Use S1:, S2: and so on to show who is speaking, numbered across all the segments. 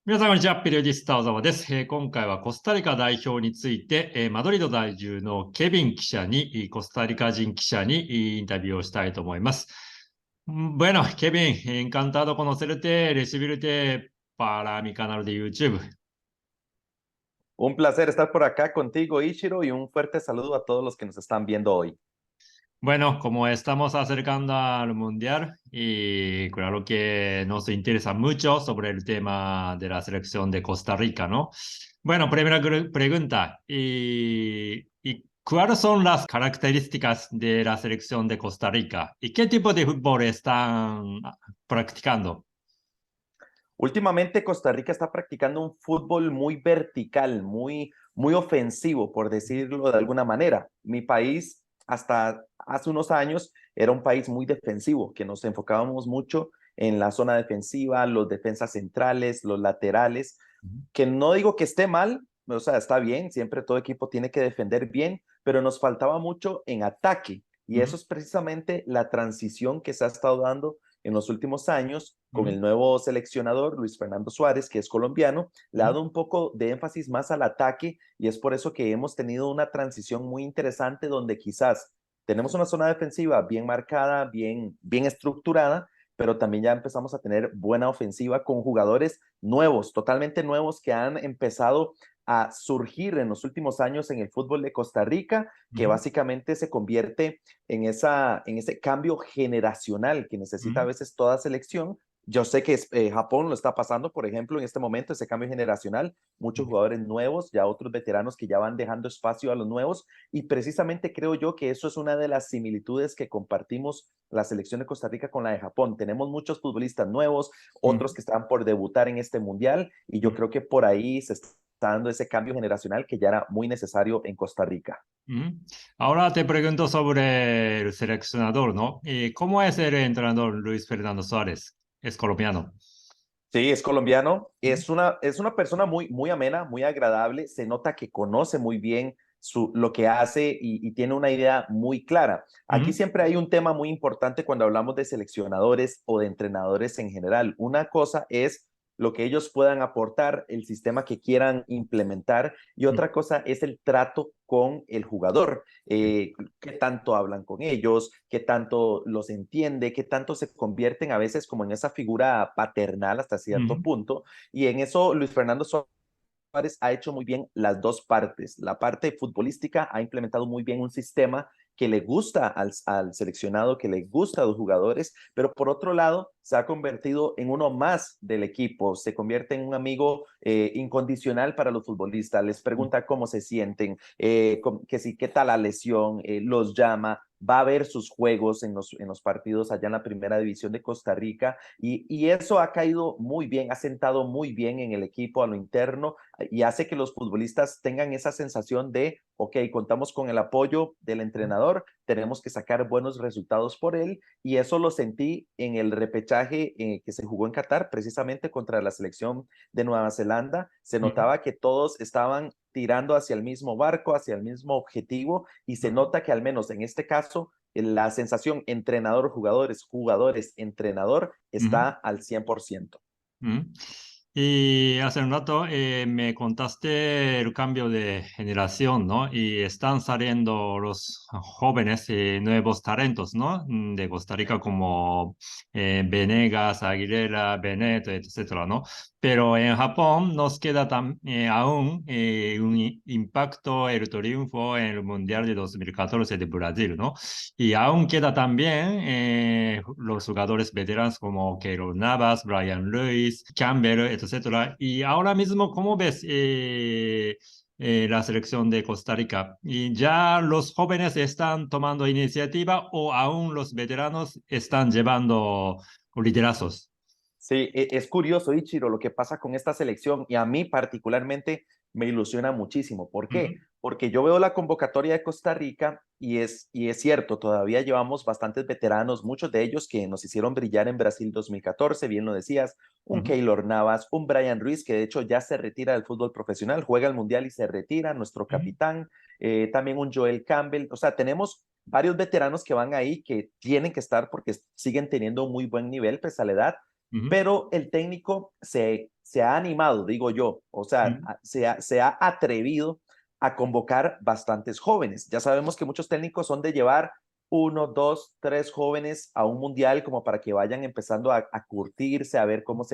S1: 皆さん、こんにちは。ペリオディスター小沢です。今回はコスタリカ代表について、マドリード在住のケビン記者に、コスタリカ人記者にインタビューをしたいと思います。Bueno, Kevin, encantado conocerte, recibirte para mi canal de YouTube.
S2: Un placer estar por acá contigo, Ichiro, y un fuerte saludo a todos los que nos están viendo hoy.
S1: Bueno, como estamos acercando al Mundial y claro que nos interesa mucho sobre el tema de la selección de Costa Rica, ¿no? Bueno, primera pregunta. ¿Y cuáles son las características de la selección de Costa Rica? ¿Y qué tipo de fútbol están practicando?
S2: Últimamente Costa Rica está practicando un fútbol muy vertical, muy ofensivo, por decirlo de alguna manera. Mi país hasta hace unos años era un país muy defensivo, que nos enfocábamos mucho en la zona defensiva, los defensas centrales, los laterales, que no digo que esté mal, o sea, está bien, siempre todo equipo tiene que defender bien, pero nos faltaba mucho en ataque. Y
S1: Ujú,
S2: eso es precisamente la transición que se ha estado dando en los últimos años con
S1: ujú,
S2: el nuevo seleccionador, Luis Fernando Suárez, que es colombiano, le ha
S1: ujú,
S2: dado un poco de énfasis más al ataque y es por eso que hemos tenido una transición muy interesante donde quizás tenemos una zona defensiva bien marcada, bien estructurada, pero también ya empezamos a tener buena ofensiva con jugadores nuevos, totalmente nuevos que han empezado a surgir en los últimos años en el fútbol de Costa Rica, que
S1: ujú,
S2: básicamente se convierte en ese cambio generacional que necesita a
S1: ujú,
S2: veces toda selección. Yo sé que Japón lo está pasando, por ejemplo, en este momento, ese cambio generacional, muchos
S1: ujú,
S2: jugadores nuevos, ya otros veteranos que ya van dejando espacio a los nuevos, y precisamente creo yo que eso es una de las similitudes que compartimos la selección de Costa Rica con la de Japón. Tenemos muchos futbolistas nuevos,
S1: ujú,
S2: otros que están por debutar en este mundial, y yo
S1: ujú.
S2: creo que por ahí se está dando ese cambio generacional que ya era muy necesario en Costa Rica.
S1: Ujú. Ahora te pregunto sobre el seleccionador, ¿no? ¿Cómo es el entrenador Luis Fernando Suárez? Es colombiano.
S2: Sí, es colombiano.
S1: Ujú,
S2: Es una persona muy amena, muy agradable. Se nota que conoce muy bien lo que hace y tiene una idea muy clara. Aquí
S1: ujú,
S2: siempre hay un tema muy importante cuando hablamos de seleccionadores o de entrenadores en general. Una cosa es lo que ellos puedan aportar, el sistema que quieran implementar, y
S1: ujú,
S2: otra cosa es el trato con el jugador. Qué tanto hablan con ellos, qué tanto los entiende, qué tanto se convierten a veces como en esa figura paternal hasta cierto
S1: ujú,
S2: punto. Y en eso Luis Fernando Suárez ha hecho muy bien las dos partes. La parte futbolística ha implementado muy bien un sistema que le gusta al seleccionado, que le gusta a los jugadores, pero por otro lado se ha convertido en uno más del equipo, se convierte en un amigo incondicional para los futbolistas, les pregunta cómo se sienten, que si, qué tal la lesión, los llama, va a ver sus juegos en los partidos allá en la primera división de Costa Rica y eso ha caído muy bien, ha sentado muy bien en el equipo a lo interno y hace que los futbolistas tengan esa sensación de, ok, contamos con el apoyo del entrenador, tenemos que sacar buenos resultados por él y eso lo sentí en el repechaje que se jugó en Qatar, precisamente contra la selección de Nueva Zelanda. Se
S1: ujú,
S2: notaba que todos estaban tirando hacia el mismo barco, hacia el mismo objetivo y se
S1: ujú,
S2: nota que al menos en este caso la sensación entrenador-jugadores, jugadores-entrenador
S1: ujú,
S2: está al 100%.
S1: ujú. Y hace un rato me contaste el cambio de generación, ¿no? Y están saliendo los jóvenes y nuevos talentos, ¿no? De Costa Rica como Venegas, Aguilera, Benet, etcétera, ¿no? Pero en Japón nos queda aún un impacto, el triunfo en el Mundial de 2014 de Brasil, ¿no? Y aún queda también los jugadores veteranos como Keylor Navas, Brian Lewis, Campbell, etcétera. Y ahora mismo, ¿cómo ves la selección de Costa Rica? ¿Y ya los jóvenes están tomando iniciativa o aún los veteranos están llevando liderazgos?
S2: Sí, es curioso, Ichiro, lo que pasa con esta selección y a mí particularmente me ilusiona muchísimo. ¿Por
S1: Ujú,
S2: qué? Porque yo veo la convocatoria de Costa Rica y es cierto, todavía llevamos bastantes veteranos, muchos de ellos que nos hicieron brillar en Brasil 2014, bien lo decías, un
S1: ujú,
S2: Keylor Navas, un Brian Ruiz, que de hecho ya se retira del fútbol profesional, juega el Mundial y se retira, nuestro
S1: ujú,
S2: capitán, también un Joel Campbell, o sea, tenemos varios veteranos que van ahí que tienen que estar porque siguen teniendo un muy buen nivel pese a la edad,
S1: Ujú,
S2: pero el técnico se ha animado, digo yo, o sea,
S1: ujú,
S2: se ha atrevido a convocar bastantes jóvenes. Ya sabemos que muchos técnicos son de llevar uno, dos, tres jóvenes a un mundial como para que vayan empezando a curtirse, a ver cómo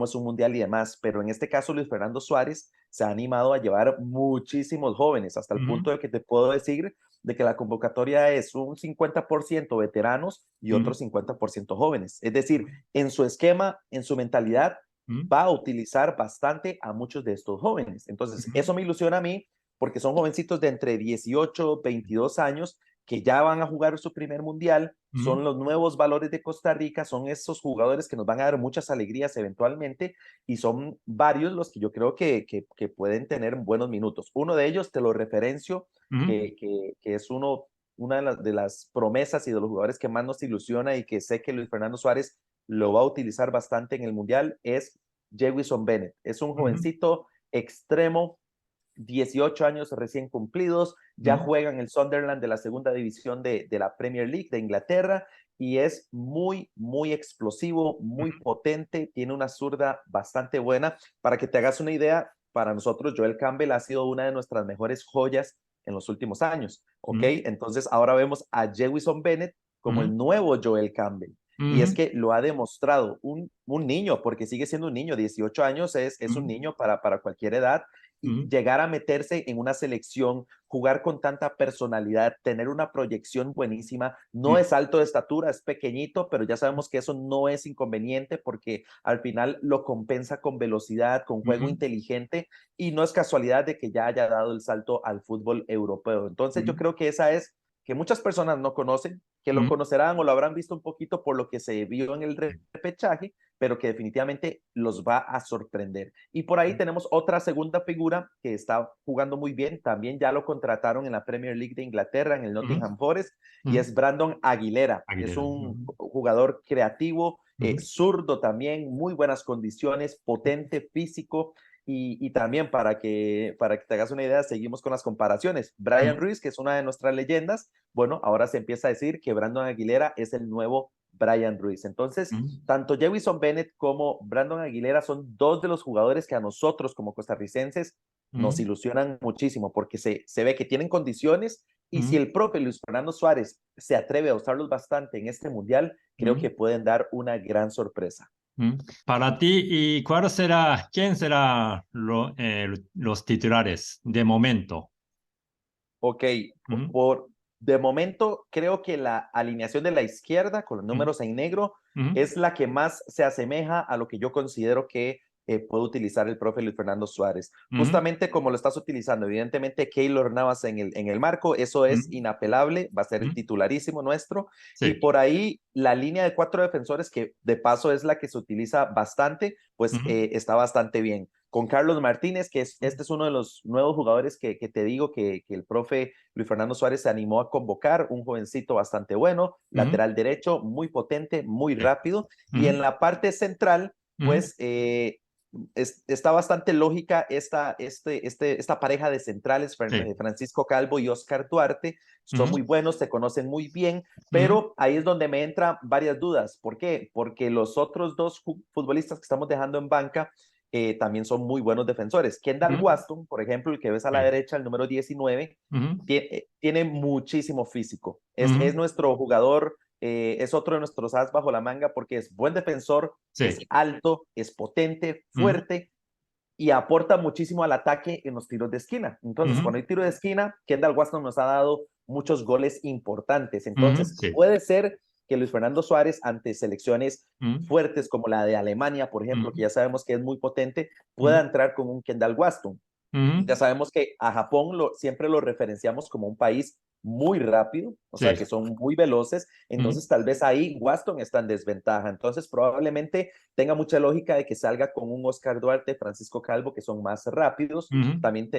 S2: es un mundial y demás. Pero en este caso, Luis Fernando Suárez se ha animado a llevar muchísimos jóvenes, hasta el
S1: ujú,
S2: punto de que te puedo decir de que la convocatoria es un 50% veteranos y
S1: ujú,
S2: otro 50% jóvenes. Es decir, en su esquema, en su mentalidad,
S1: ujú,
S2: va a utilizar bastante a muchos de estos jóvenes. Entonces,
S1: ujú,
S2: eso me ilusiona a mí porque son jovencitos de entre 18, 22 años que ya van a jugar su primer mundial,
S1: ujú,
S2: son los nuevos valores de Costa Rica, son esos jugadores que nos van a dar muchas alegrías eventualmente y son varios los que yo creo que pueden tener buenos minutos. Uno de ellos, te lo referencio,
S1: ujú,
S2: que es una de las promesas y de los jugadores que más nos ilusiona y que sé que Luis Fernando Suárez lo va a utilizar bastante en el Mundial, es Jewison Bennett. Es un
S1: ujú,
S2: jovencito extremo, 18 años recién cumplidos, ya
S1: ujú,
S2: juega en el Sunderland de la segunda división de la Premier League de Inglaterra y es muy, muy explosivo, muy
S1: ujú,
S2: potente, tiene una zurda bastante buena. Para que te hagas una idea, para nosotros Joel Campbell ha sido una de nuestras mejores joyas en los últimos años, ¿ok?
S1: ujú,
S2: Entonces ahora vemos a Jewison Bennett como
S1: ujú,
S2: el nuevo Joel Campbell. Y es
S1: ujú,
S2: que lo ha demostrado un niño, porque sigue siendo un niño, 18 años es un
S1: ujú,
S2: niño para cualquier edad, y
S1: ujú,
S2: llegar a meterse en una selección, jugar con tanta personalidad, tener una proyección buenísima. No
S1: ujú,
S2: es alto de estatura, es pequeñito, pero ya sabemos que eso no es inconveniente porque al final lo compensa con velocidad, con juego
S1: ujú,
S2: inteligente y no es casualidad de que ya haya dado el salto al fútbol europeo. Entonces yo
S1: ujú,
S2: creo que esa es que muchas personas no conocen, que lo
S1: ujú,
S2: conocerán o lo habrán visto un poquito por lo que se vio en el repechaje, pero que definitivamente los va a sorprender. Y por ahí tenemos otra segunda figura que está jugando muy bien, también ya lo contrataron en la Premier League de Inglaterra, en el
S1: ujú,
S2: Nottingham Forest, y
S1: ujú.
S2: es Brandon Aguilera. Es
S1: Aguilera.
S2: un
S1: Ujú,
S2: jugador creativo,
S1: ujú,
S2: zurdo también, muy buenas condiciones, potente, físico, y también para que te hagas una idea, seguimos con las comparaciones. Brian
S1: ujú,
S2: Ruiz, que es una de nuestras leyendas, bueno, ahora se empieza a decir que Brandon Aguilera es el nuevo Brian Ruiz. Entonces,
S1: ujú,
S2: tanto Jewison Bennett como Brandon Aguilera son dos de los jugadores que a nosotros como costarricenses nos
S1: ujú,
S2: ilusionan muchísimo porque se ve que tienen condiciones y si
S1: ujú,
S2: el profe Luis Fernando Suárez se atreve a usarlos bastante en este mundial, creo
S1: ujú,
S2: que pueden dar una gran sorpresa.
S1: ujú. Para ti, ¿y quién será los titulares de momento?
S2: Ok,
S1: Ujú,
S2: de momento creo que la alineación de la izquierda con los
S1: ujú,
S2: números en negro
S1: ujú,
S2: es la que más se asemeja a lo que yo considero que puede utilizar el profe Luis Fernando Suárez.
S1: ujú,
S2: Justamente como lo estás utilizando, evidentemente Keylor Navas en el marco, eso
S1: ujú,
S2: es inapelable, va a ser el
S1: ujú.
S2: titularísimo nuestro. Y
S1: Sí.
S2: por ahí la línea de cuatro defensores, que de paso es la que se utiliza bastante, pues
S1: Ujú,
S2: está bastante bien con Carlos Martínez, este es uno de los nuevos jugadores que te digo que el profe Luis Fernando Suárez se animó a convocar, un jovencito bastante bueno,
S1: ujú,
S2: lateral derecho, muy potente, muy
S1: sí.
S2: rápido, y
S1: Ujú,
S2: en la parte central,
S1: ujú,
S2: pues está bastante lógica esta pareja de centrales,
S1: sí.
S2: Francisco Calvo y Oscar Duarte, son
S1: Ujú,
S2: muy buenos, se conocen muy bien,
S1: ujú,
S2: pero ahí es donde me entran varias dudas. ¿Por qué? Porque los otros dos futbolistas que estamos dejando en banca también son muy buenos defensores. Kendall
S1: ujú,
S2: Waston, por ejemplo, el que ves a la
S1: sí.
S2: derecha, el número 19,
S1: Ujú,
S2: tiene muchísimo físico. Es
S1: ujú,
S2: nuestro jugador, es otro de nuestros as bajo la manga porque es buen defensor, es
S1: sí.
S2: alto, es potente,
S1: Ujú,
S2: fuerte y aporta muchísimo al ataque en los tiros de esquina. Entonces,
S1: ujú,
S2: cuando hay tiro de esquina, Kendall Waston nos ha dado muchos goles importantes.
S1: ujú,
S2: Entonces,
S1: sí.
S2: puede ser que Luis Fernando Suárez, ante selecciones
S1: Ujú,
S2: fuertes como la de Alemania, por ejemplo, que
S1: ujú,
S2: ya sabemos que es muy potente, pueda
S1: ujú,
S2: entrar con un Kendall Waston.
S1: ujú,
S2: Ya sabemos que a Japón siempre lo referenciamos como un país muy rápido, o sea, que
S1: sí.
S2: son muy veloces,
S1: Ujú,
S2: entonces tal vez ahí Waston está en desventaja, entonces probablemente tenga mucha lógica de que salga con un Oscar Duarte, Francisco Calvo, que son más rápidos,
S1: ujú,
S2: también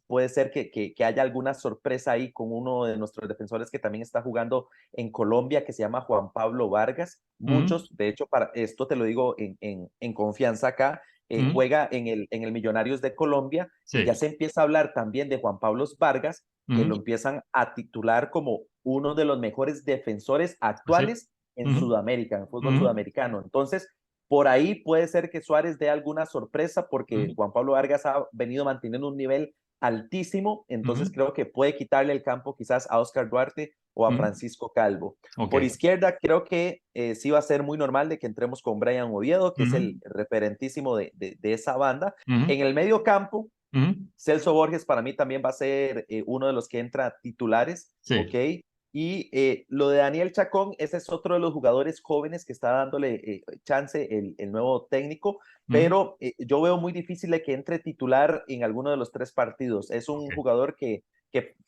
S2: puede ser que haya alguna sorpresa ahí con uno de nuestros defensores que también está jugando en Colombia, que se llama Juan Pablo Vargas,
S1: ujú,
S2: muchos, de hecho, para esto te lo digo en confianza acá,
S1: ujú,
S2: juega en el Millonarios de Colombia y ya
S1: sí.
S2: se empieza a hablar también de Juan Pablo Vargas, que
S1: Ujú,
S2: lo empiezan a titular como uno de los mejores defensores
S1: sí.
S2: actuales en Sudamérica, en fútbol sudamericano. Entonces, por ahí puede ser que Suárez dé alguna sorpresa porque Juan Pablo Vargas ha venido manteniendo un nivel altísimo, entonces creo que puede quitarle el campo quizás a Oscar Duarte o a Francisco Calvo. Por
S1: Okay.
S2: izquierda creo que sí va a ser muy normal de que entremos con Brian Oviedo, que es el referentísimo de esa banda. En el medio campo, Celso Borges para mí también va a ser uno de los que entra titulares,
S1: Sí.
S2: ¿ok? Y lo de Daniel Chacón, ese es otro de los jugadores jóvenes que está dándole chance el nuevo técnico, pero yo veo muy difícil de que entre titular en alguno de los 3 partidos. Es un jugador que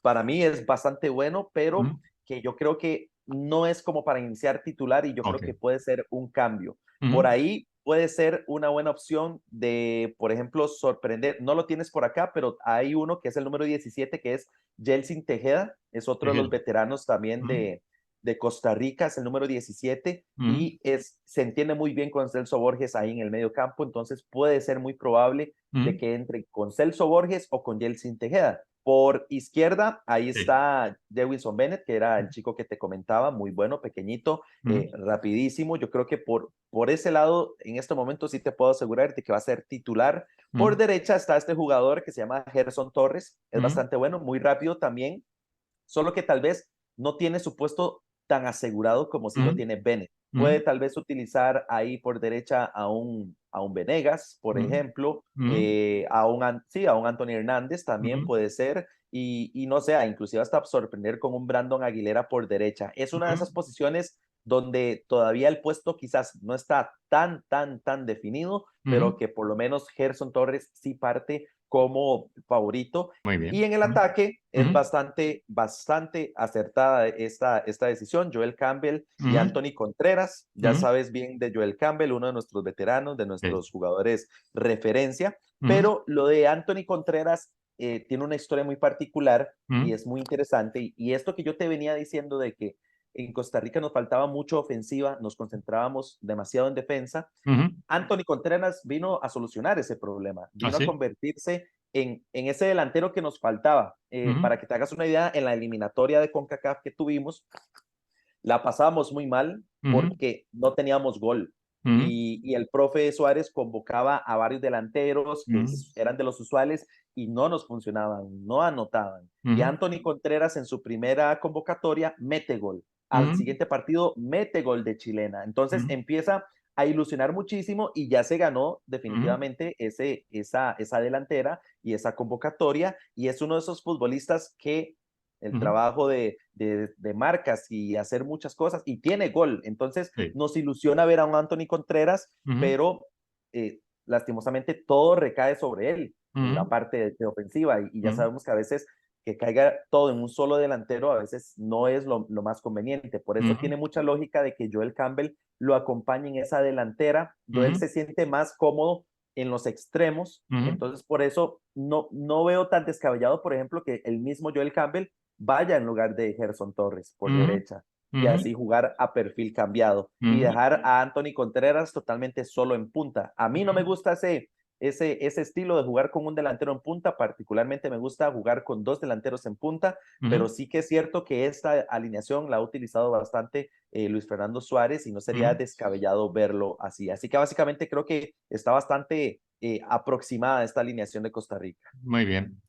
S2: para mí es bastante bueno, pero que yo creo que no es como para iniciar titular y yo creo que puede ser un cambio. Por ahí puede ser una buena opción de, por ejemplo, sorprender. No lo tienes por acá, pero hay uno que es el número 17, que es Jelsin Tejeda, es otro de los veteranos también de Costa Rica, es el número 17 y se entiende muy bien con Celso Borges ahí en el medio campo, entonces puede ser muy probable de que entre con Celso Borges o con Jelsin Tejeda. Por izquierda, ahí está Jewinson Bennett, que era el chico que te comentaba, muy bueno, pequeñito, rapidísimo. Yo creo que por ese lado, en este momento sí te puedo asegurar de que va a ser titular. Por derecha está este jugador que se llama Gerson Torres, es bastante bueno, muy rápido también, solo que tal vez no tiene su puesto tan asegurado como si lo tiene Bennett. Puede tal vez utilizar ahí por derecha a un Venegas, por ejemplo, a un Anthony Hernández también puede ser, y no sé, inclusive hasta sorprender con un Brandon Aguilera por derecha. Es una de esas posiciones donde todavía el puesto quizás no está tan definido, pero que por lo menos Gerson Torres sí parte como favorito.
S1: Muy bien.
S2: Y en el ataque es bastante acertada esta decisión. Joel Campbell y Anthony Contreras, ya sabes bien de Joel Campbell, uno de nuestros veteranos, de nuestros jugadores referencia, pero lo de Anthony Contreras tiene una historia muy particular y es muy interesante. Y esto que yo te venía diciendo de que en Costa Rica nos faltaba mucho ofensiva, nos concentrábamos demasiado en defensa. Anthony Contreras vino a solucionar ese problema, vino a convertirse en ese delantero que nos faltaba. Para que te hagas una idea, en la eliminatoria de CONCACAF que tuvimos, la pasábamos muy mal porque no teníamos gol. Y el profe Suárez convocaba a varios delanteros que eran de los usuales y no nos funcionaban, no anotaban. Y Anthony Contreras en su primera convocatoria mete gol. Al siguiente partido mete gol de chilena. Entonces empieza a ilusionar muchísimo y ya se ganó definitivamente esa delantera y esa convocatoria, y es uno de esos futbolistas que el trabajo de marcas y hacer muchas cosas, y tiene gol, entonces nos ilusiona ver a un Anthony Contreras, pero lastimosamente todo recae sobre él, en la parte de ofensiva, y ya sabemos que a veces que caiga todo en un solo delantero a veces no es lo más conveniente. Por eso tiene mucha lógica de que Joel Campbell lo acompañe en esa delantera. Joel se siente más cómodo en los extremos, entonces por eso no veo tan descabellado, por ejemplo, que el mismo Joel Campbell vaya en lugar de Gerson Torres por derecha y así jugar a perfil cambiado y dejar a Anthony Contreras totalmente solo en punta. A mí no me gusta ese estilo de jugar con un delantero en punta, particularmente me gusta jugar con 2 delanteros en punta, pero sí que es cierto que esta alineación la ha utilizado bastante Luis Fernando Suárez y no sería descabellado verlo así. Así que básicamente creo que está bastante aproximada esta alineación de Costa Rica.
S1: Muy bien.